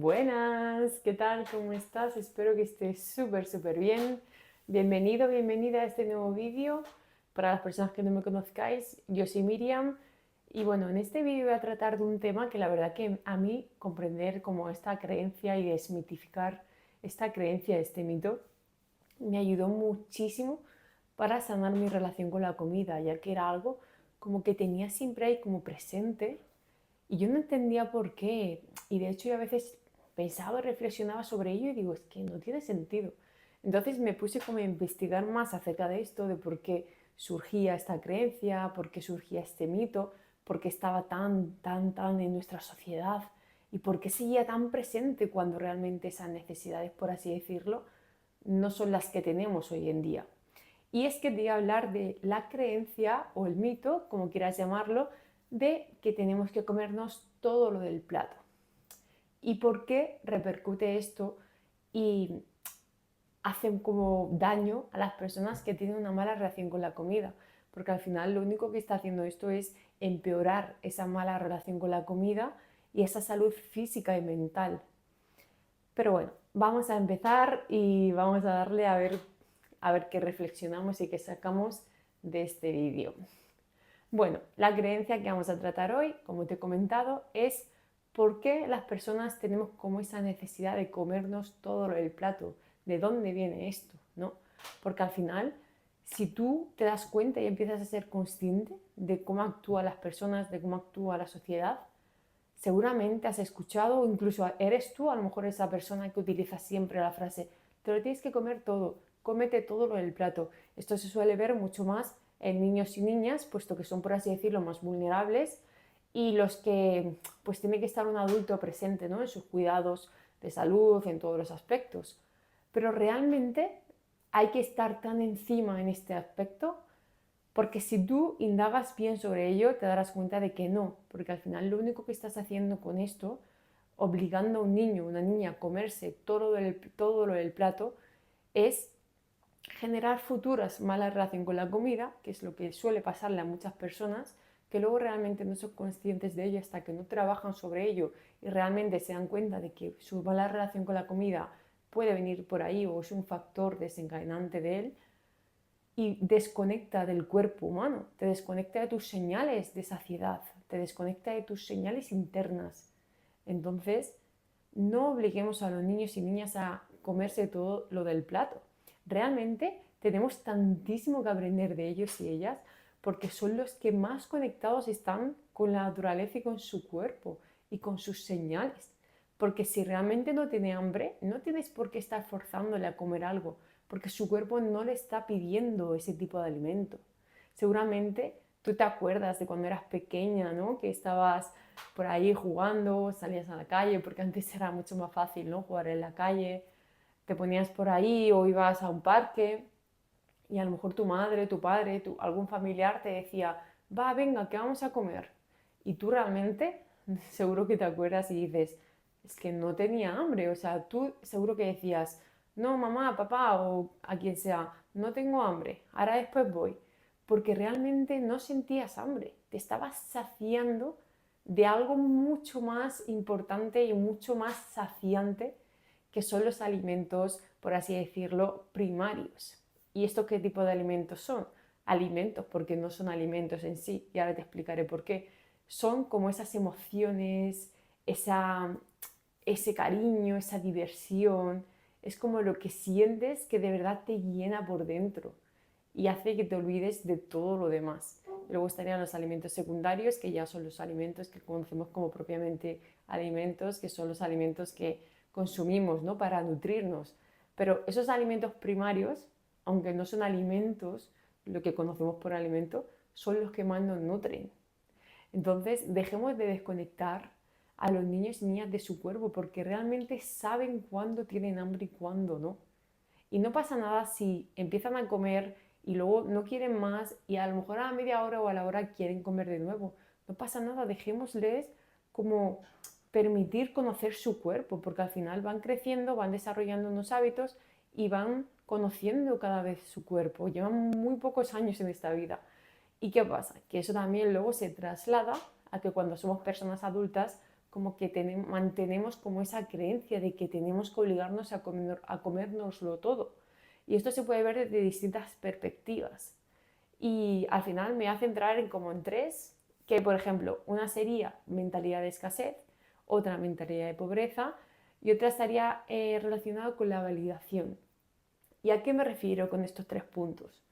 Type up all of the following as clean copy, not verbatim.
Buenas, ¿qué tal? ¿Cómo estás? Espero que estés súper bien. Bienvenido, bienvenida a este nuevo vídeo. Para las personas que no me conozcáis, yo soy Miriam y bueno, en este vídeo voy a tratar de un tema que la verdad que a mí comprender como esta creencia y desmitificar esta creencia, este mito, me ayudó muchísimo para sanar mi relación con la comida, ya que era algo como que tenía siempre ahí como presente y yo no entendía por qué. Y de hecho yo a veces pensaba y reflexionaba sobre ello y digo, es que no tiene sentido. Entonces me puse como a investigar más acerca de esto, de por qué surgía esta creencia, por qué surgía este mito, por qué estaba tan en nuestra sociedad y por qué seguía tan presente cuando realmente esas necesidades, por así decirlo, no son las que tenemos hoy en día. Y es que te voy a hablar de la creencia o el mito, como quieras llamarlo, de que tenemos que comernos todo lo del plato. ¿Y por qué repercute esto y hace como daño a las personas que tienen una mala relación con la comida? Porque al final lo único que está haciendo esto es empeorar esa mala relación con la comida y esa salud física y mental. Pero bueno, vamos a empezar y vamos a darle a ver qué reflexionamos y qué sacamos de este vídeo. Bueno, la creencia que vamos a tratar hoy, como te he comentado, es por qué las personas tenemos como esa necesidad de comernos todo el plato. ¿De dónde viene esto? ¿No? Porque al final, si tú te das cuenta y empiezas a ser consciente de cómo actúan las personas, de cómo actúa la sociedad, seguramente has escuchado o incluso eres tú a lo mejor esa persona que utiliza siempre la frase te lo tienes que comer todo, cómete todo lo del plato. Esto se suele ver mucho más en niños y niñas, puesto que son, por así decirlo, más vulnerables y los que pues tiene que estar un adulto presente, ¿no? En sus cuidados de salud, en todos los aspectos. Pero realmente hay que estar tan encima en este aspecto porque si tú indagas bien sobre ello, te darás cuenta de que no, porque al final lo único que estás haciendo con esto, obligando a un niño o una niña a comerse todo lo del plato, es generar futuras malas relaciones con la comida, que es lo que suele pasarle a muchas personas, que luego realmente no son conscientes de ello hasta que no trabajan sobre ello y realmente se dan cuenta de que su mala relación con la comida puede venir por ahí o es un factor desencadenante de él y desconecta del cuerpo humano, te desconecta de tus señales de saciedad, te desconecta de tus señales internas. Entonces, no obliguemos a los niños y niñas a comerse todo lo del plato. Realmente tenemos tantísimo que aprender de ellos y ellas porque son los que más conectados están con la naturaleza y con su cuerpo y con sus señales. Porque si realmente no tiene hambre, no tienes por qué estar forzándole a comer algo, porque su cuerpo no le está pidiendo ese tipo de alimento. Seguramente tú te acuerdas de cuando eras pequeña, ¿no? Que estabas por ahí jugando, salías a la calle, porque antes era mucho más fácil, ¿no? Jugar en la calle, te ponías por ahí o ibas a un parque y a lo mejor tu madre, tu padre, algún familiar te decía, va, venga, ¿qué vamos a comer? Y tú realmente, seguro que te acuerdas y dices, es que no tenía hambre, o sea, tú seguro que decías, no, mamá, papá o a quien sea, no tengo hambre, ahora después voy, porque realmente no sentías hambre, te estabas saciando de algo mucho más importante y mucho más saciante que son los alimentos, por así decirlo, primarios. ¿Y esto qué tipo de alimentos son? Alimentos, porque no son alimentos en sí, y ahora te explicaré por qué. Son como esas emociones, ese cariño, esa diversión, es como lo que sientes que de verdad te llena por dentro y hace que te olvides de todo lo demás. Luego estarían los alimentos secundarios, que ya son los alimentos que conocemos como propiamente alimentos, que son los alimentos que consumimos, ¿no? Para nutrirnos. Pero esos alimentos primarios, aunque no son alimentos, lo que conocemos por alimento, son los que más nos nutren. Entonces, dejemos de desconectar a los niños y niñas de su cuerpo porque realmente saben cuándo tienen hambre y cuándo no. Y no pasa nada si empiezan a comer y luego no quieren más y a lo mejor a la media hora o a la hora quieren comer de nuevo. No pasa nada, dejémosles como permitir conocer su cuerpo, porque al final van creciendo, van desarrollando unos hábitos y van conociendo cada vez su cuerpo. Llevan muy pocos años en esta vida. ¿Y qué pasa? Que eso también luego se traslada a que cuando somos personas adultas como que mantenemos como esa creencia de que tenemos que obligarnos a comérnoslo todo. Y esto se puede ver desde distintas perspectivas. Y al final me hace entrar en tres, que por ejemplo, una sería mentalidad de escasez, otra mentalidad de pobreza y otra estaría relacionada con la validación. ¿Y a qué me refiero con estos tres puntos?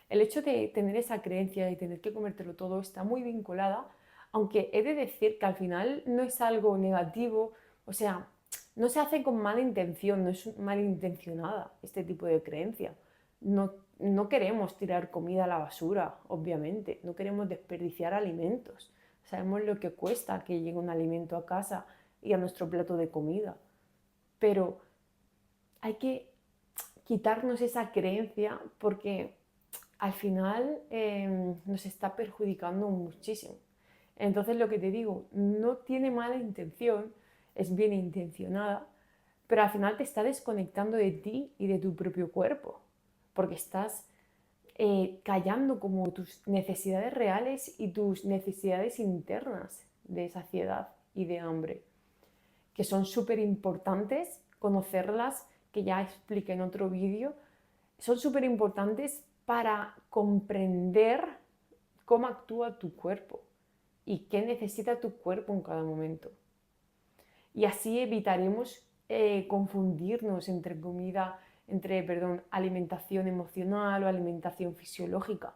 El hecho de tener esa creencia de tener que comértelo todo está muy vinculada, aunque he de decir que al final no es algo negativo, o sea, no se hace con mala intención, no es malintencionada este tipo de creencia. No queremos tirar comida a la basura, obviamente, no queremos desperdiciar alimentos. Sabemos lo que cuesta que llegue un alimento a casa y a nuestro plato de comida, pero hay que quitarnos esa creencia porque al final nos está perjudicando muchísimo. Entonces lo que te digo, no tiene mala intención, es bien intencionada, pero al final te está desconectando de ti y de tu propio cuerpo, porque estás callando como tus necesidades reales y tus necesidades internas de saciedad y de hambre, que son súper importantes conocerlas, que ya expliqué en otro vídeo, son súper importantes para comprender cómo actúa tu cuerpo y qué necesita tu cuerpo en cada momento. Y así evitaremos confundirnos entre alimentación emocional o alimentación fisiológica,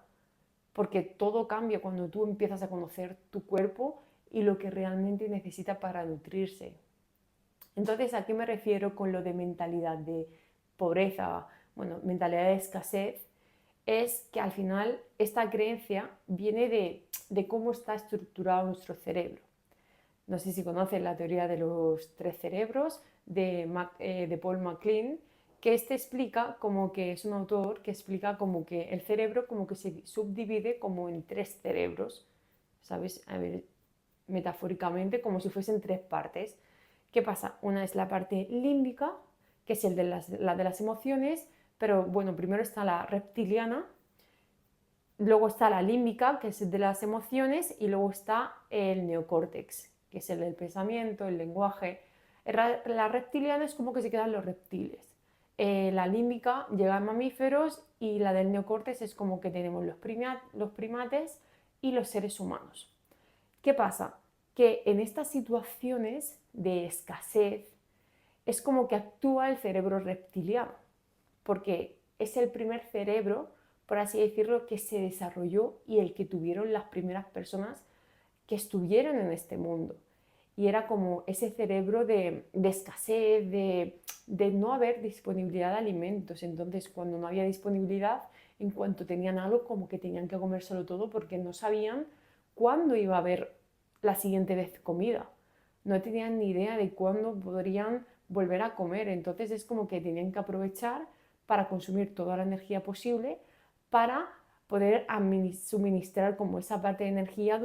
porque todo cambia cuando tú empiezas a conocer tu cuerpo y lo que realmente necesita para nutrirse. Entonces, ¿a qué me refiero con lo de mentalidad de pobreza? Bueno, mentalidad de escasez, es que al final esta creencia viene de cómo está estructurado nuestro cerebro. No sé si conoces la teoría de los tres cerebros de Paul MacLean, que explica como que es un autor que explica como que el cerebro como que se subdivide como en tres cerebros, ¿sabes? A ver, metafóricamente, como si fuesen tres partes. ¿Qué pasa? Una es la parte límbica, que es la de las emociones, pero bueno, primero está la reptiliana, luego está la límbica, que es de las emociones, y luego está el neocórtex, que es el del pensamiento, el lenguaje. La reptiliana es como que se quedan los reptiles. La límbica llega a mamíferos y la del neocórtex es como que tenemos los primates y los seres humanos. ¿Qué pasa? Que en estas situaciones de escasez es como que actúa el cerebro reptiliano, porque es el primer cerebro, por así decirlo, que se desarrolló y el que tuvieron las primeras personas que estuvieron en este mundo. Y era como ese cerebro de escasez, de no haber disponibilidad de alimentos. Entonces, cuando no había disponibilidad, en cuanto tenían algo, como que tenían que comérselo todo porque no sabían cuándo iba a haber la siguiente vez comida. No tenían ni idea de cuándo podrían volver a comer. Entonces es como que tenían que aprovechar para consumir toda la energía posible para poder suministrar como esa parte de energía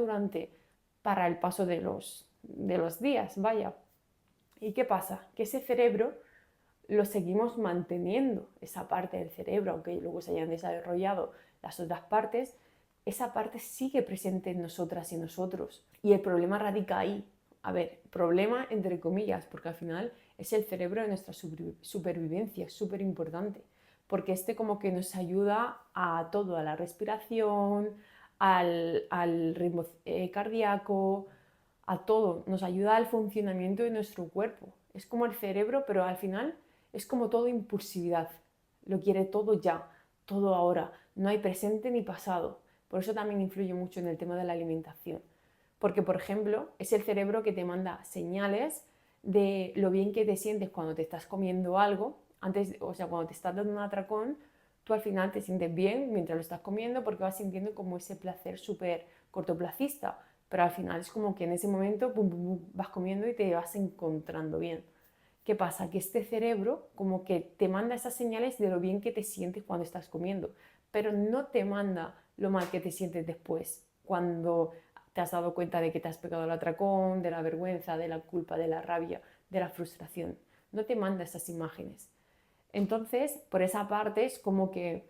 para el paso de los días, vaya. ¿Y qué pasa? Que ese cerebro lo seguimos manteniendo, esa parte del cerebro, aunque luego se hayan desarrollado las otras partes, esa parte sigue presente en nosotras y nosotros. Y el problema radica ahí. A ver, problema entre comillas, porque al final es el cerebro de nuestra supervivencia, es súper importante, porque este como que nos ayuda a todo, a la respiración, al ritmo cardíaco, a todo, nos ayuda al funcionamiento de nuestro cuerpo. Es como el cerebro, pero al final es como todo impulsividad, lo quiere todo ya, todo ahora, no hay presente ni pasado. Por eso también influye mucho en el tema de la alimentación. Porque, por ejemplo, es el cerebro que te manda señales de lo bien que te sientes cuando te estás comiendo algo. Antes, o sea, cuando te estás dando un atracón, tú al final te sientes bien mientras lo estás comiendo porque vas sintiendo como ese placer súper cortoplacista. Pero al final es como que en ese momento pum, pum, pum, vas comiendo y te vas encontrando bien. ¿Qué pasa? Que este cerebro como que te manda esas señales de lo bien que te sientes cuando estás comiendo, pero no te manda lo mal que te sientes después, cuando te has dado cuenta de que te has pegado el atracón, de la vergüenza, de la culpa, de la rabia, de la frustración. No te manda esas imágenes. Entonces, por esa parte es como que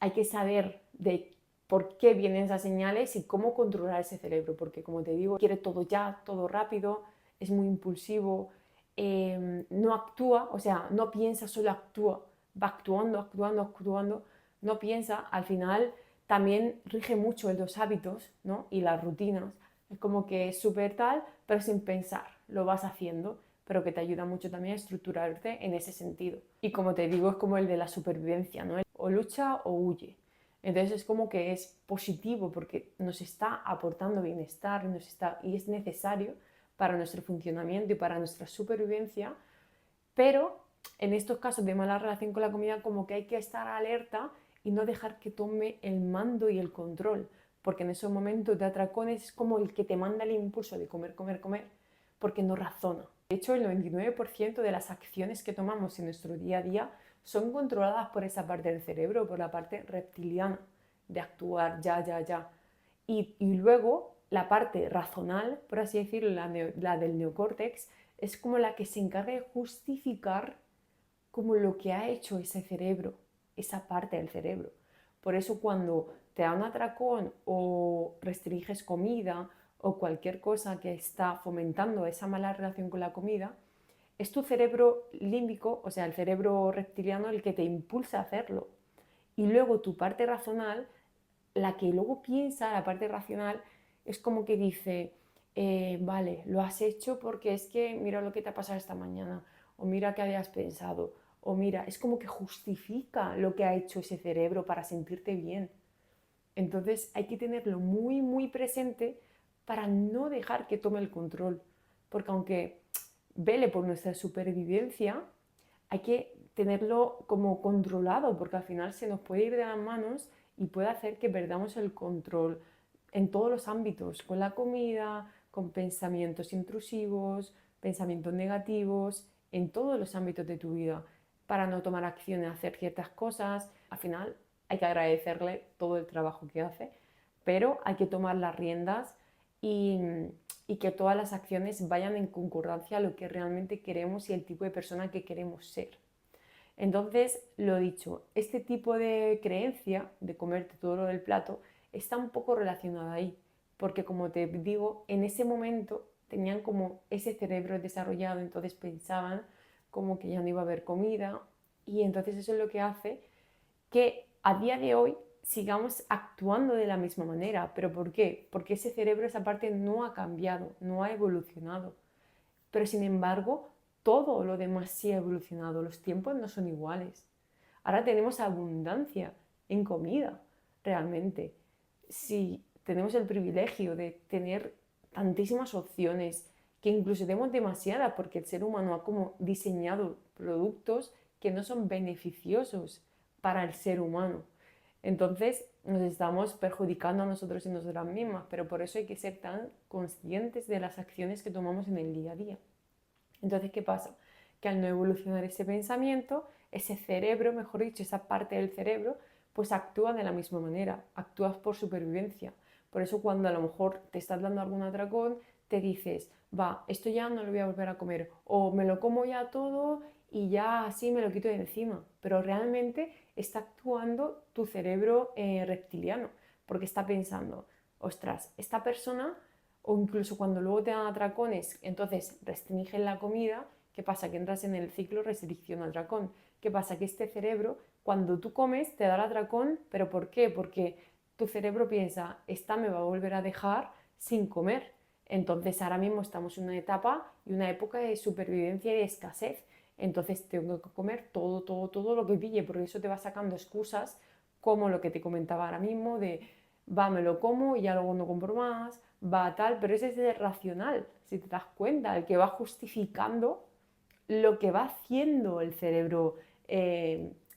hay que saber de por qué vienen esas señales y cómo controlar ese cerebro, porque como te digo, quiere todo ya, todo rápido, es muy impulsivo, no actúa, o sea, no piensa, solo actúa, va actuando, actuando, actuando, no piensa, al final también rige mucho en los hábitos, ¿no? Y las rutinas. Es como que es súper tal, pero sin pensar, lo vas haciendo, pero que te ayuda mucho también a estructurarte en ese sentido. Y como te digo, es como el de la supervivencia, ¿no? O lucha o huye. Entonces es como que es positivo porque nos está aportando bienestar y es necesario para nuestro funcionamiento y para nuestra supervivencia, pero en estos casos de mala relación con la comida como que hay que estar alerta y no dejar que tome el mando y el control, porque en esos momentos de atracones es como el que te manda el impulso de comer, comer, comer, porque no razona. De hecho, el 99% de las acciones que tomamos en nuestro día a día son controladas por esa parte del cerebro, por la parte reptiliana, de actuar ya, ya, ya. Y luego la parte razonal, por así decirlo, la del neocórtex, es como la que se encarga de justificar como lo que ha hecho ese cerebro, esa parte del cerebro. Por eso cuando te da un atracón o restringes comida o cualquier cosa que está fomentando esa mala relación con la comida, es tu cerebro límbico, o sea, el cerebro reptiliano, el que te impulsa a hacerlo. Y luego tu parte racional, la que luego piensa, la parte racional, es como que dice, vale, lo has hecho porque es que mira lo que te ha pasado esta mañana, o mira qué habías pensado, o mira, es como que justifica lo que ha hecho ese cerebro para sentirte bien. Entonces hay que tenerlo muy, muy presente para no dejar que tome el control, porque aunque vele por nuestra supervivencia, hay que tenerlo como controlado, porque al final se nos puede ir de las manos y puede hacer que perdamos el control en todos los ámbitos, con la comida, con pensamientos intrusivos, pensamientos negativos, en todos los ámbitos de tu vida, para no tomar acción a hacer ciertas cosas. Al final hay que agradecerle todo el trabajo que hace, pero hay que tomar las riendas y, y que todas las acciones vayan en concordancia a lo que realmente queremos y el tipo de persona que queremos ser. Entonces, lo dicho, este tipo de creencia de comerte todo lo del plato está un poco relacionada ahí, porque como te digo, en ese momento tenían como ese cerebro desarrollado, entonces pensaban como que ya no iba a haber comida y entonces eso es lo que hace que a día de hoy sigamos actuando de la misma manera. ¿Pero por qué? Porque ese cerebro, esa parte no ha cambiado, no ha evolucionado. Pero sin embargo, todo lo demás sí ha evolucionado, los tiempos no son iguales. Ahora tenemos abundancia en comida, realmente. Si tenemos el privilegio de tener tantísimas opciones, que incluso tenemos demasiadas, porque el ser humano ha como diseñado productos que no son beneficiosos para el ser humano. Entonces nos estamos perjudicando a nosotros y nosotras mismas, pero por eso hay que ser tan conscientes de las acciones que tomamos en el día a día. Entonces, ¿qué pasa? Que al no evolucionar ese pensamiento, ese cerebro, mejor dicho, esa parte del cerebro, pues actúa de la misma manera, actúas por supervivencia. Por eso cuando a lo mejor te estás dando algún atracón, te dices, va, esto ya no lo voy a volver a comer, o me lo como ya todo y ya así me lo quito de encima. Pero realmente está actuando tu cerebro reptiliano, porque está pensando, ostras, esta persona o incluso cuando luego te dan atracones, entonces restringen la comida, ¿qué pasa? Que entras en el ciclo restricción-atracón. ¿Qué pasa? Que este cerebro, cuando tú comes, te da el atracón, ¿pero por qué? Porque tu cerebro piensa, esta me va a volver a dejar sin comer. Entonces ahora mismo estamos en una etapa y una época de supervivencia y de escasez. Entonces tengo que comer todo, todo, todo lo que pille, porque eso te va sacando excusas como lo que te comentaba ahora mismo de, va, me lo como y ya luego no compro más, va tal, pero ese es el racional, si te das cuenta, el que va justificando lo que va haciendo el cerebro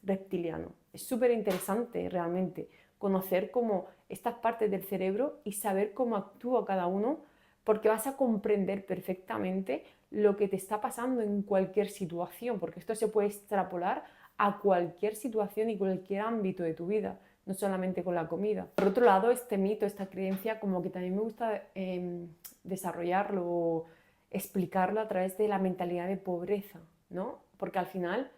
reptiliano. Es súper interesante realmente conocer cómo estas partes del cerebro y saber cómo actúa cada uno, porque vas a comprender perfectamente lo que te está pasando en cualquier situación, porque esto se puede extrapolar a cualquier situación y cualquier ámbito de tu vida, no solamente con la comida. Por otro lado, este mito, esta creencia, como que también me gusta desarrollarlo, explicarlo a través de la mentalidad de pobreza, ¿no? Porque al final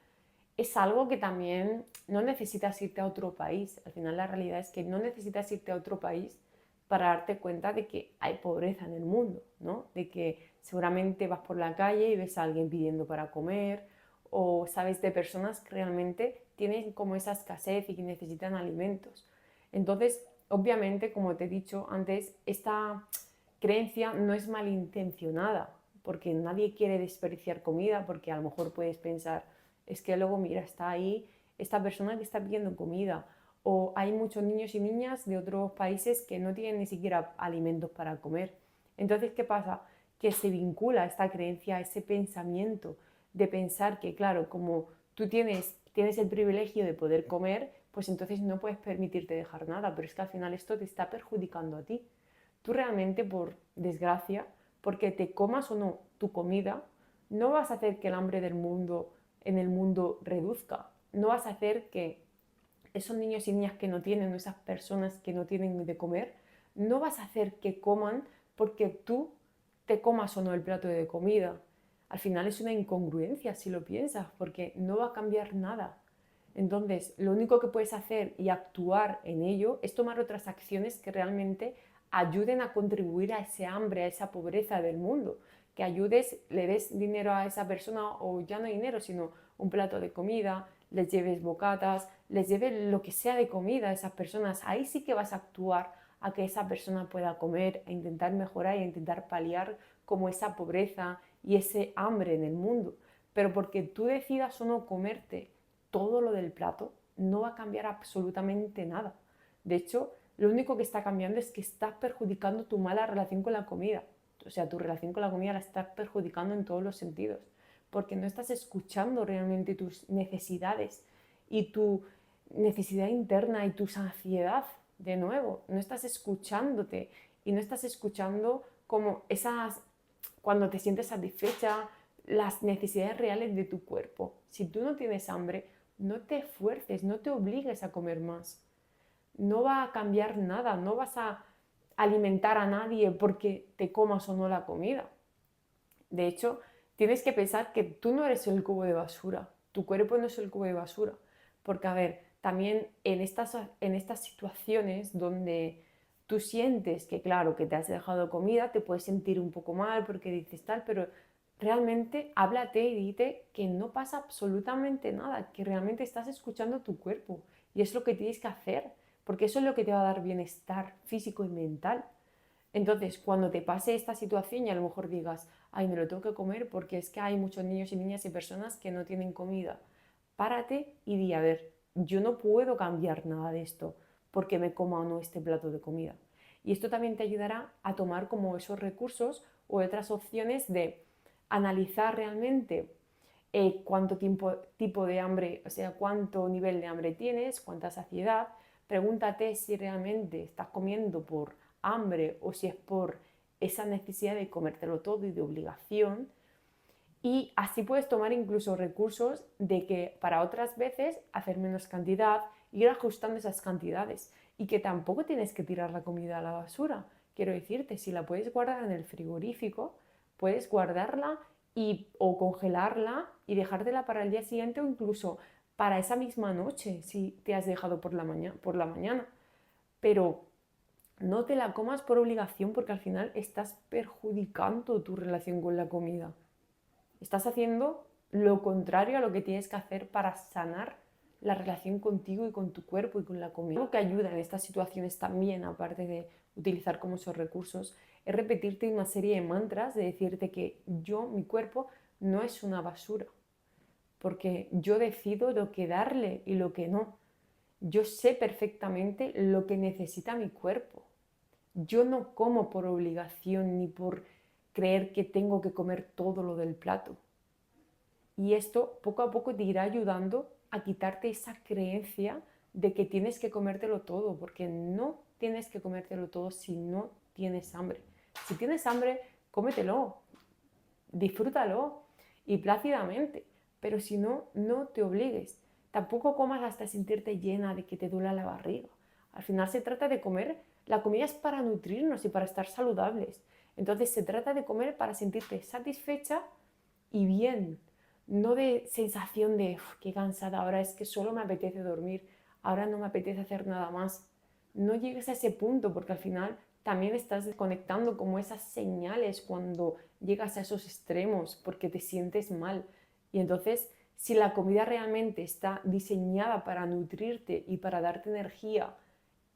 es algo que también no necesitas irte a otro país. Al final la realidad es que no necesitas irte a otro país para darte cuenta de que hay pobreza en el mundo, ¿no? De que seguramente vas por la calle y ves a alguien pidiendo para comer, o sabes de personas que realmente tienen como esa escasez y que necesitan alimentos. Entonces, obviamente, como te he dicho antes, esta creencia no es malintencionada, porque nadie quiere desperdiciar comida, porque a lo mejor puedes pensar, es que luego mira, está ahí esta persona que está pidiendo comida, o hay muchos niños y niñas de otros países que no tienen ni siquiera alimentos para comer. Entonces, ¿qué pasa? Que se vincula esta creencia a ese pensamiento de pensar que, claro, como tú tienes el privilegio de poder comer, pues entonces no puedes permitirte dejar nada, pero es que al final esto te está perjudicando a ti. Tú realmente, por desgracia, porque te comas o no tu comida, no vas a hacer que el hambre del mundo en el mundo reduzca, no vas a hacer que esos niños y niñas que no tienen, o esas personas que no tienen de comer, no vas a hacer que coman porque tú te comas o no el plato de comida. Al final es una incongruencia si lo piensas, porque no va a cambiar nada. Entonces, lo único que puedes hacer y actuar en ello es tomar otras acciones que realmente ayuden a contribuir a ese hambre, a esa pobreza del mundo. Que ayudes, le des dinero a esa persona, o ya no dinero, sino un plato de comida, les lleves bocatas, les lleves lo que sea de comida a esas personas. Ahí sí que vas a actuar a que esa persona pueda comer, a intentar mejorar y a intentar paliar como esa pobreza y ese hambre en el mundo. Pero porque tú decidas o no comerte todo lo del plato, no va a cambiar absolutamente nada. De hecho, lo único que está cambiando es que estás perjudicando tu mala relación con la comida. O sea, tu relación con la comida la estás perjudicando en todos los sentidos, porque no estás escuchando realmente tus necesidades y tu necesidad interna y tu saciedad. De nuevo, no estás escuchándote y no estás escuchando como esas, cuando te sientes satisfecha, las necesidades reales de tu cuerpo. Si tú no tienes hambre, no te esfuerces, no te obligues a comer más. No va a cambiar nada, no vas a alimentar a nadie porque te comas o no la comida. De hecho, tienes que pensar que tú no eres el cubo de basura, tu cuerpo no es el cubo de basura. Porque, a ver, también en estas situaciones donde tú sientes que, claro, que te has dejado comida, te puedes sentir un poco mal porque dices tal, pero realmente háblate y dite que no pasa absolutamente nada, que realmente estás escuchando tu cuerpo y es lo que tienes que hacer, porque eso es lo que te va a dar bienestar físico y mental. Entonces, cuando te pase esta situación y a lo mejor digas, ay, me lo tengo que comer porque es que hay muchos niños y niñas y personas que no tienen comida, párate y di, a ver, yo no puedo cambiar nada de esto porque me coma o no este plato de comida. Y esto también te ayudará a tomar como esos recursos o otras opciones de analizar realmente cuánto tipo de hambre, o sea, cuánto nivel de hambre tienes, cuánta saciedad. Pregúntate si realmente estás comiendo por hambre o si es por esa necesidad de comértelo todo y de obligación. Y así puedes tomar incluso recursos de que para otras veces hacer menos cantidad, ir ajustando esas cantidades y que tampoco tienes que tirar la comida a la basura. Quiero decirte, si la puedes guardar en el frigorífico, puedes guardarla o congelarla y dejártela para el día siguiente o incluso para esa misma noche si te has dejado por la mañana. Pero no te la comas por obligación porque al final estás perjudicando tu relación con la comida. Estás haciendo lo contrario a lo que tienes que hacer para sanar la relación contigo y con tu cuerpo y con la comida. Algo que ayuda en estas situaciones también, aparte de utilizar como esos recursos, es repetirte una serie de mantras de decirte que yo, mi cuerpo, no es una basura, porque yo decido lo que darle y lo que no. Yo sé perfectamente lo que necesita mi cuerpo. Yo no como por obligación ni por creer que tengo que comer todo lo del plato. Y esto poco a poco te irá ayudando a quitarte esa creencia de que tienes que comértelo todo, porque no tienes que comértelo todo si no tienes hambre. Si tienes hambre, cómetelo, disfrútalo y plácidamente, pero si no, no te obligues. Tampoco comas hasta sentirte llena de que te duela la barriga. Al final se trata de comer, la comida es para nutrirnos y para estar saludables. Entonces se trata de comer para sentirte satisfecha y bien, no de sensación de qué cansada, ahora es que solo me apetece dormir, ahora no me apetece hacer nada más. No llegues a ese punto porque al final también estás desconectando como esas señales cuando llegas a esos extremos porque te sientes mal. Y entonces, si la comida realmente está diseñada para nutrirte y para darte energía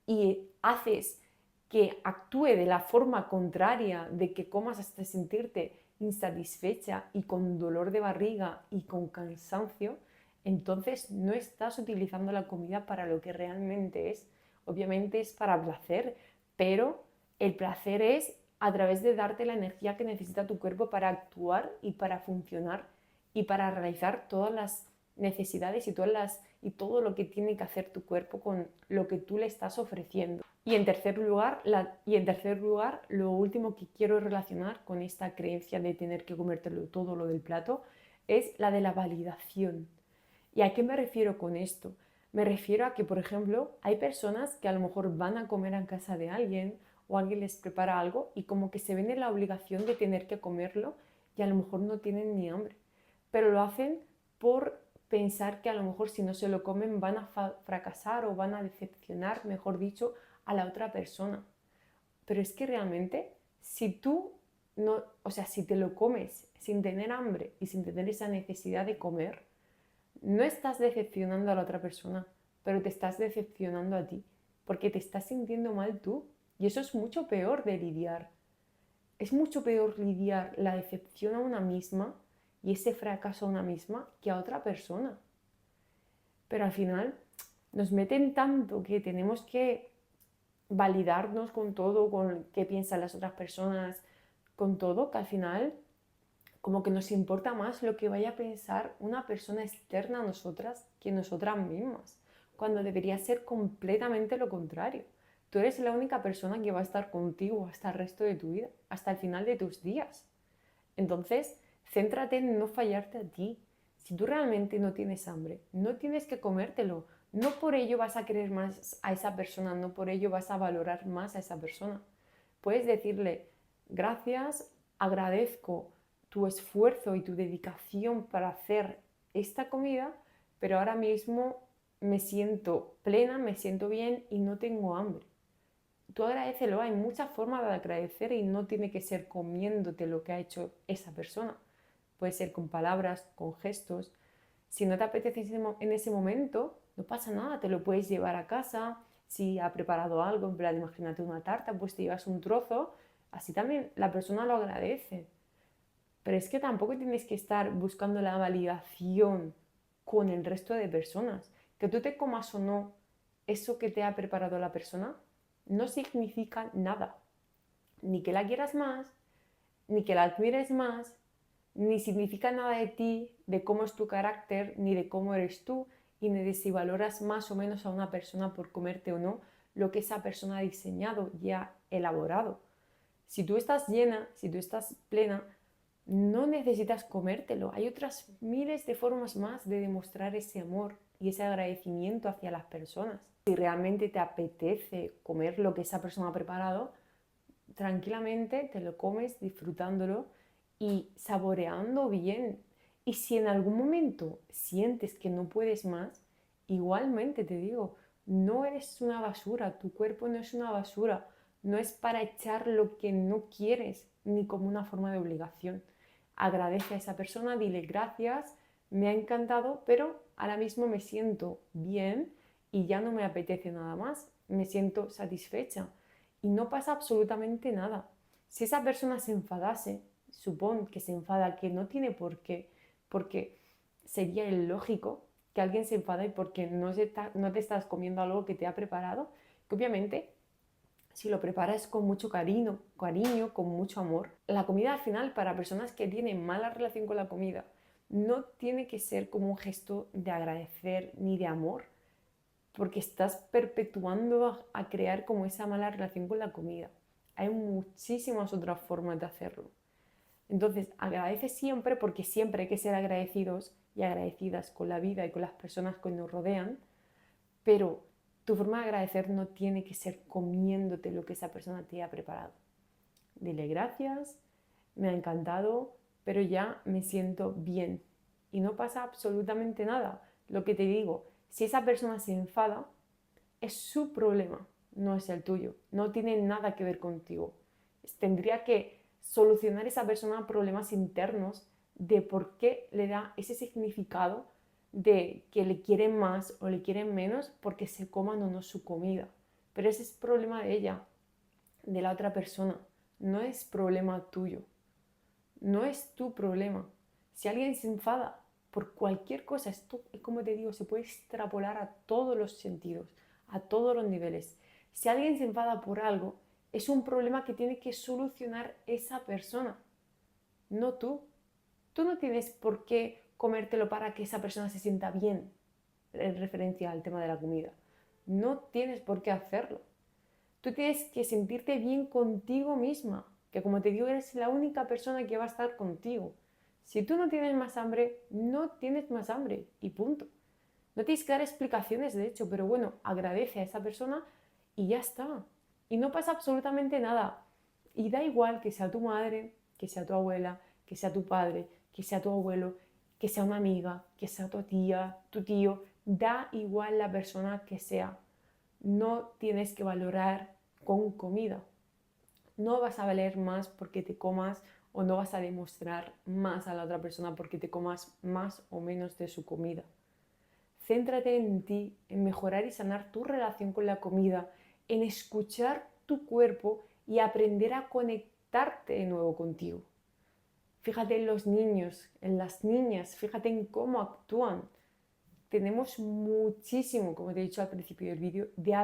y haces que actúe de la forma contraria de que comas hasta sentirte insatisfecha y con dolor de barriga y con cansancio, entonces no estás utilizando la comida para lo que realmente es. Obviamente es para placer, pero el placer es a través de darte la energía que necesita tu cuerpo para actuar y para funcionar y para realizar todas las necesidades y todo lo que tiene que hacer tu cuerpo con lo que tú le estás ofreciendo. Y en tercer lugar, lo último que quiero relacionar con esta creencia de tener que comértelo todo lo del plato es la de la validación. ¿Y a qué me refiero con esto? Me refiero a que, por ejemplo, hay personas que a lo mejor van a comer en casa de alguien o alguien les prepara algo y como que se ven en la obligación de tener que comerlo y a lo mejor no tienen ni hambre, pero lo hacen por pensar que a lo mejor si no se lo comen van a fracasar o van a decepcionar, mejor dicho, a la otra persona. Pero es que realmente, si tú no, o sea, si te lo comes sin tener hambre y sin tener esa necesidad de comer, no estás decepcionando a la otra persona, pero te estás decepcionando a ti, porque te estás sintiendo mal tú. Y eso es mucho peor de lidiar. Es mucho peor lidiar la decepción a una misma y ese fracaso a una misma que a otra persona. Pero al final nos meten tanto que tenemos que validarnos con todo, con qué piensan las otras personas, con todo, que al final como que nos importa más lo que vaya a pensar una persona externa a nosotras que nosotras mismas, cuando debería ser completamente lo contrario. Tú eres la única persona que va a estar contigo hasta el resto de tu vida, hasta el final de tus días. Entonces, céntrate en no fallarte a ti. Si tú realmente no tienes hambre, no tienes que comértelo. No por ello vas a querer más a esa persona, no por ello vas a valorar más a esa persona. Puedes decirle, gracias, agradezco tu esfuerzo y tu dedicación para hacer esta comida, pero ahora mismo me siento plena, me siento bien y no tengo hambre. Tú agradécelo, hay muchas formas de agradecer y no tiene que ser comiéndote lo que ha hecho esa persona. Puede ser con palabras, con gestos. Si no te apetece en ese momento, no pasa nada, te lo puedes llevar a casa. Si ha preparado algo, en plan, imagínate una tarta, pues te llevas un trozo, así también la persona lo agradece. Pero es que tampoco tienes que estar buscando la validación con el resto de personas. Que tú te comas o no eso que te ha preparado la persona no significa nada. Ni que la quieras más, ni que la admires más, ni significa nada de ti, de cómo es tu carácter, ni de cómo eres tú, y ni de si valoras más o menos a una persona por comerte o no lo que esa persona ha diseñado y ha elaborado. Si tú estás llena, si tú estás plena, no necesitas comértelo. Hay otras miles de formas más de demostrar ese amor y ese agradecimiento hacia las personas. Si realmente te apetece comer lo que esa persona ha preparado, tranquilamente te lo comes disfrutándolo y saboreando bien. Y si en algún momento sientes que no puedes más, igualmente te digo, no eres una basura, tu cuerpo no es una basura, no es para echar lo que no quieres ni como una forma de obligación. Agradece a esa persona, dile gracias, me ha encantado, pero ahora mismo me siento bien y ya no me apetece nada más, me siento satisfecha y no pasa absolutamente nada. Si esa persona se enfadase, supón que se enfada, que no tiene por qué, porque sería ilógico que alguien se enfade porque no te estás comiendo algo que te ha preparado, que obviamente si lo preparas con mucho cariño, con mucho amor. La comida al final para personas que tienen mala relación con la comida no tiene que ser como un gesto de agradecer ni de amor, porque estás perpetuando a crear como esa mala relación con la comida. Hay muchísimas otras formas de hacerlo. Entonces, agradece siempre porque siempre hay que ser agradecidos y agradecidas con la vida y con las personas que nos rodean, pero tu forma de agradecer no tiene que ser comiéndote lo que esa persona te ha preparado. Dile gracias, me ha encantado, pero ya me siento bien. Y no pasa absolutamente nada. Lo que te digo, si esa persona se enfada, es su problema, no es el tuyo, no tiene nada que ver contigo. Tendría que solucionar esa persona problemas internos de por qué le da ese significado de que le quieren más o le quieren menos porque se coman o no su comida. Pero ese es problema de ella, de la otra persona, no es problema tuyo, no es tu problema. Si alguien se enfada por cualquier cosa, esto, como te digo, se puede extrapolar a todos los sentidos, a todos los niveles. Si alguien se enfada por algo, es un problema que tiene que solucionar esa persona, no tú. Tú no tienes por qué comértelo para que esa persona se sienta bien en referencia al tema de la comida. No tienes por qué hacerlo. Tú tienes que sentirte bien contigo misma, que como te digo, eres la única persona que va a estar contigo. Si tú no tienes más hambre, no tienes más hambre y punto. No tienes que dar explicaciones, de hecho, pero bueno, agradece a esa persona y ya está. Y no pasa absolutamente nada. Y da igual que sea tu madre, que sea tu abuela, que sea tu padre, que sea tu abuelo, que sea una amiga, que sea tu tía, tu tío, da igual la persona que sea. No tienes que valorar con comida. No vas a valer más porque te comas o no vas a demostrar más a la otra persona porque te comas más o menos de su comida. Céntrate en ti, en mejorar y sanar tu relación con la comida, en escuchar tu cuerpo y aprender a conectarte de nuevo contigo. Fíjate en los niños, en las niñas, fíjate en cómo actúan. Tenemos muchísimo, como te he dicho al principio del vídeo, que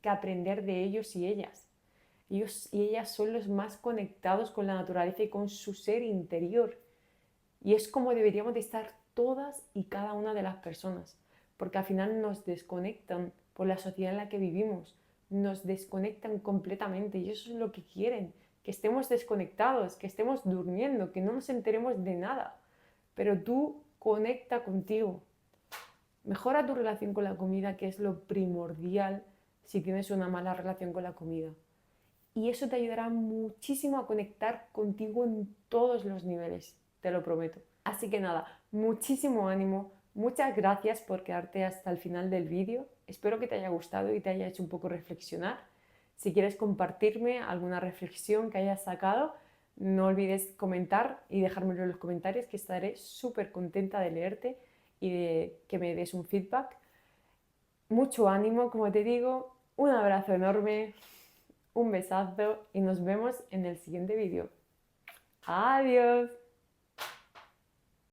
aprender de ellos y ellas. Ellos y ellas son los más conectados con la naturaleza y con su ser interior. Y es como deberíamos de estar todas y cada una de las personas, porque al final nos desconectan por la sociedad en la que vivimos, nos desconectan completamente y eso es lo que quieren, que estemos desconectados, que estemos durmiendo, que no nos enteremos de nada. Pero tú conecta contigo, mejora tu relación con la comida, que es lo primordial si tienes una mala relación con la comida. Y eso te ayudará muchísimo a conectar contigo en todos los niveles, te lo prometo. Así que nada, muchísimo ánimo, muchas gracias por quedarte hasta el final del vídeo. Espero que te haya gustado y te haya hecho un poco reflexionar. Si quieres compartirme alguna reflexión que hayas sacado, no olvides comentar y dejármelo en los comentarios, que estaré súper contenta de leerte y de que me des un feedback. Mucho ánimo, como te digo, un abrazo enorme, un besazo y nos vemos en el siguiente vídeo. Adiós.